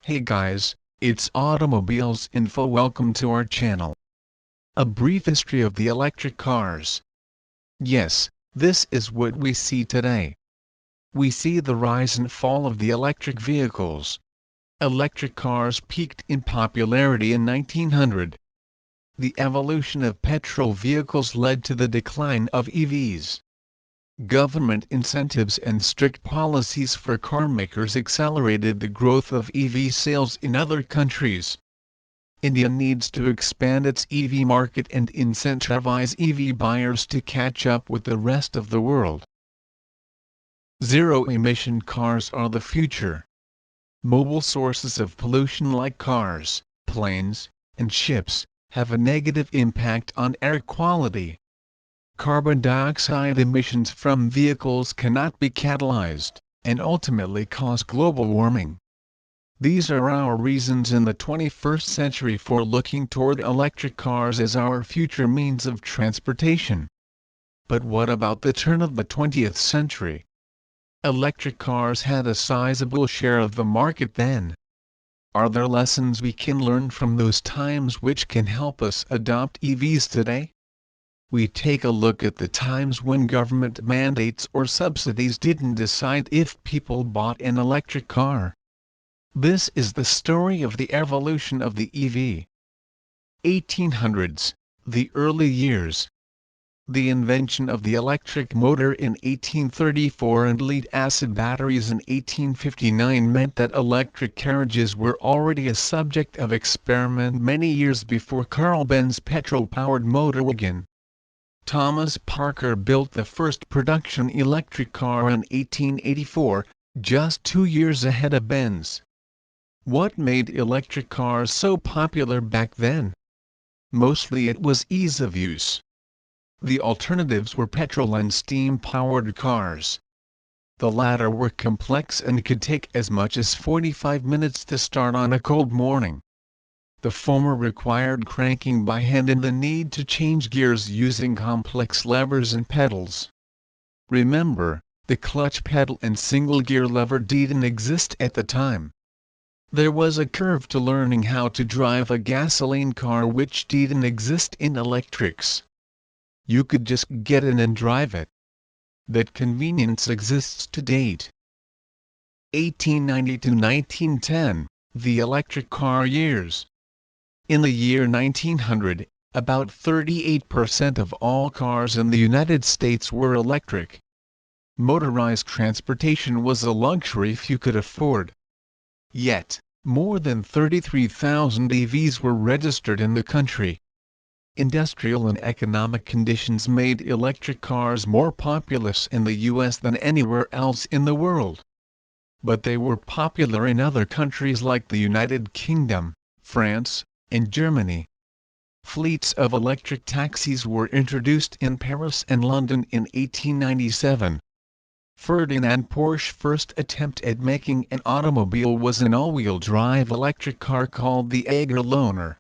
Hey guys, it's Automobiles Info. Welcome to our channel. A brief history of the electric cars. Yes, this is what we see today. We see the rise and fall of the electric vehicles. Electric cars peaked in popularity in 1900. The evolution of petrol vehicles led to the decline of EVs. Government incentives and strict policies for carmakers accelerated the growth of EV sales in other countries. India needs to expand its EV market and incentivize EV buyers to catch up with the rest of the world. Zero-emission cars are the future. Mobile sources of pollution like cars, planes, and ships have a negative impact on air quality. Carbon dioxide emissions from vehicles cannot be catalyzed, and ultimately cause global warming. These are our reasons in the 21st century for looking toward electric cars as our future means of transportation. But what about the turn of the 20th century? Electric cars had a sizable share of the market then. Are there lessons we can learn from those times which can help us adopt EVs today? We take a look at the times when government mandates or subsidies didn't decide if people bought an electric car. This is the story of the evolution of the EV. 1800s, the early years. The invention of the electric motor in 1834 and lead-acid batteries in 1859 meant that electric carriages were already a subject of experiment many years before Carl Benz petrol-powered motor wagon. Thomas Parker built the first production electric car in 1884, just 2 years ahead of Benz. What made electric cars so popular back then? Mostly it was ease of use. The alternatives were petrol and steam-powered cars. The latter were complex and could take as much as 45 minutes to start on a cold morning. The former required cranking by hand and the need to change gears using complex levers and pedals. Remember, the clutch pedal and single gear lever didn't exist at the time. There was a curve to learning how to drive a gasoline car which didn't exist in electrics. You could just get in and drive it. That convenience exists to date. 1890 to 1910, the electric car years. In the year 1900, about 38% of all cars in the United States were electric. Motorized transportation was a luxury few could afford. Yet, more than 33,000 EVs were registered in the country. Industrial and economic conditions made electric cars more populous in the US than anywhere else in the world. But they were popular in other countries like the United Kingdom, France, and Germany. Fleets of electric taxis were introduced in Paris and London in 1897. Ferdinand Porsche's first attempt at making an automobile was an all-wheel drive electric car called the Loner.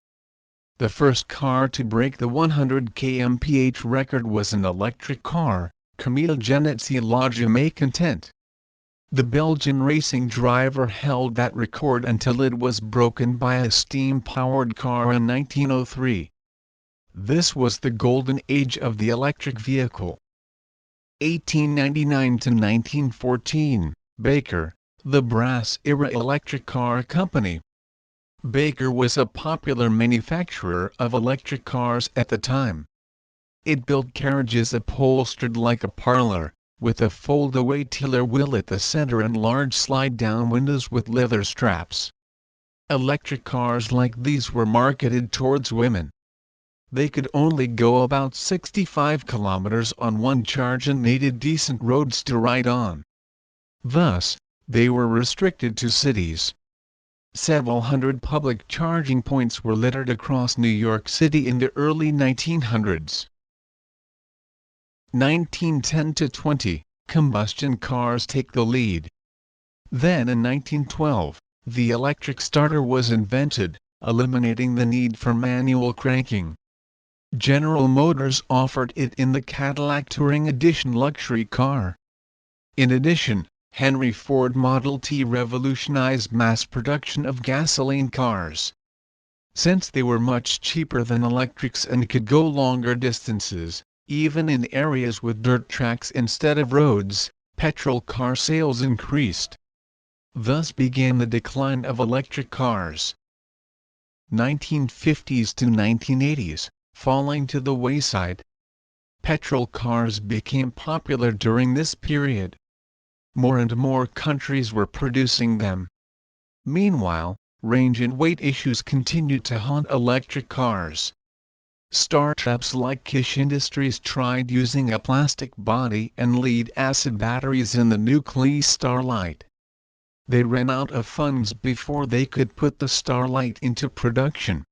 The first car to break the 100 km/h record was an electric car, Camille Genet's La Jamais Content. The Belgian racing driver held that record until it was broken by a steam-powered car in 1903. This was the golden age of the electric vehicle. 1899 to 1914, Baker, the brass-era electric car company. Baker was a popular manufacturer of electric cars at the time. It built carriages upholstered like a parlor, with a fold-away tiller wheel at the center and large slide-down windows with leather straps. Electric cars like these were marketed towards women. They could only go about 65 kilometers on one charge and needed decent roads to ride on. Thus, they were restricted to cities. Several hundred public charging points were littered across New York City in the early 1900s. 1910 to 20, combustion cars take the lead. Then in 1912, the electric starter was invented, eliminating the need for manual cranking. General Motors offered it in the Cadillac Touring Edition luxury car. In addition, Henry Ford Model T revolutionized mass production of gasoline cars. Since they were much cheaper than electrics and could go longer distances, even in areas with dirt tracks instead of roads, petrol car sales increased. Thus began the decline of electric cars. 1950s to 1980s, falling to the wayside. Petrol cars became popular during this period. More and more countries were producing them. Meanwhile, range and weight issues continued to haunt electric cars. Startups like Kish Industries tried using a plastic body and lead-acid batteries in the Nuclei Starlight. They ran out of funds before they could put the Starlight into production.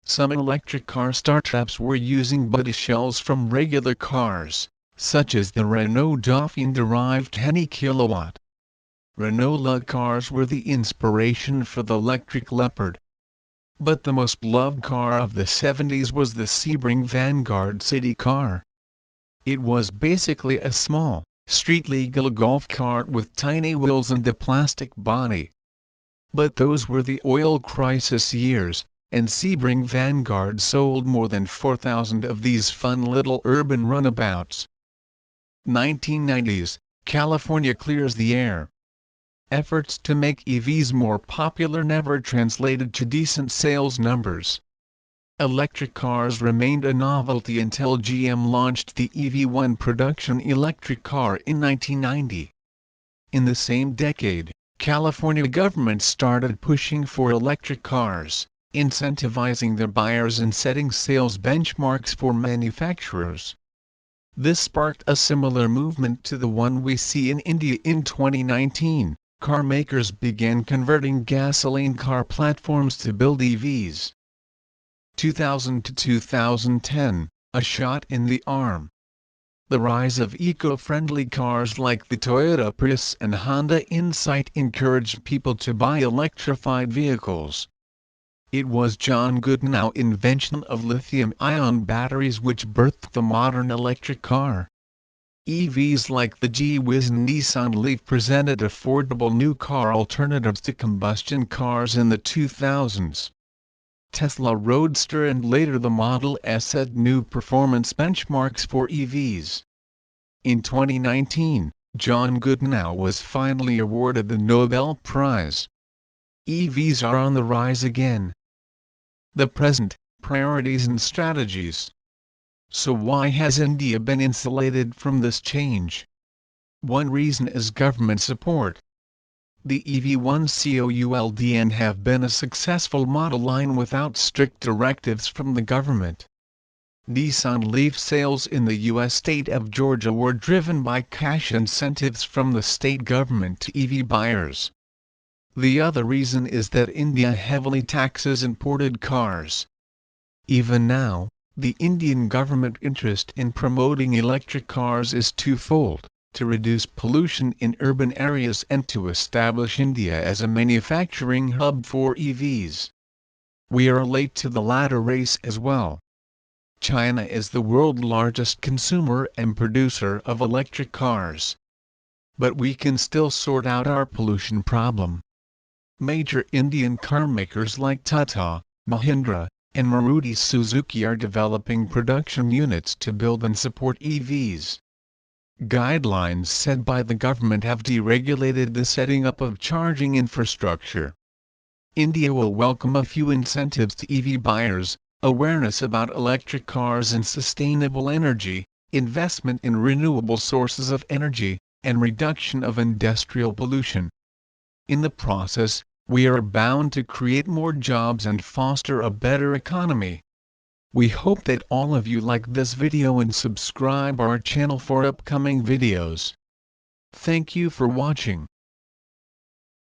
Some electric car startups were using body shells from regular cars, such as the Renault Dauphine-derived Henny Kilowatt. Renault Lug cars were the inspiration for the electric Leopard. But the most loved car of the 70s was the Sebring Vanguard city car. It was basically a small, street-legal golf cart with tiny wheels and a plastic body. But those were the oil crisis years, and Sebring Vanguard sold more than 4,000 of these fun little urban runabouts. 1990s, California clears the air. Efforts to make EVs more popular never translated to decent sales numbers. Electric cars remained a novelty until GM launched the EV1 production electric car in 1990. In the same decade, California government started pushing for electric cars, incentivizing their buyers and setting sales benchmarks for manufacturers. This sparked a similar movement to the one we see in India in 2019. Car makers began converting gasoline car platforms to build EVs. 2000 to 2010, a shot in the arm. The rise of eco-friendly cars like the Toyota Prius and Honda Insight encouraged people to buy electrified vehicles. It was John Goodnow's invention of lithium-ion batteries which birthed the modern electric car. EVs like the G-Wiz and Nissan Leaf presented affordable new car alternatives to combustion cars in the 2000s. Tesla Roadster and later the Model S set new performance benchmarks for EVs. In 2019, John Goodnow was finally awarded the Nobel Prize. EVs are on the rise again. The present, priorities and strategies. So why has India been insulated from this change? One reason is government support. The EV1 COULDN have been a successful model line without strict directives from the government. Nissan Leaf sales in the U.S. state of Georgia were driven by cash incentives from the state government to EV buyers. The other reason is that India heavily taxes imported cars. Even now, the Indian government interest in promoting electric cars is twofold: to reduce pollution in urban areas and to establish India as a manufacturing hub for EVs. We are late to the latter race as well. China is the world's largest consumer and producer of electric cars. But we can still sort out our pollution problem. Major Indian car makers like Tata, Mahindra, and Maruti Suzuki are developing production units to build and support EVs. Guidelines set by the government have deregulated the setting up of charging infrastructure. India will welcome a few incentives to EV buyers: awareness about electric cars and sustainable energy, investment in renewable sources of energy, and reduction of industrial pollution. In the process, we are bound to create more jobs and foster a better economy. We hope that all of you like this video and subscribe our channel for upcoming videos. Thank you for watching.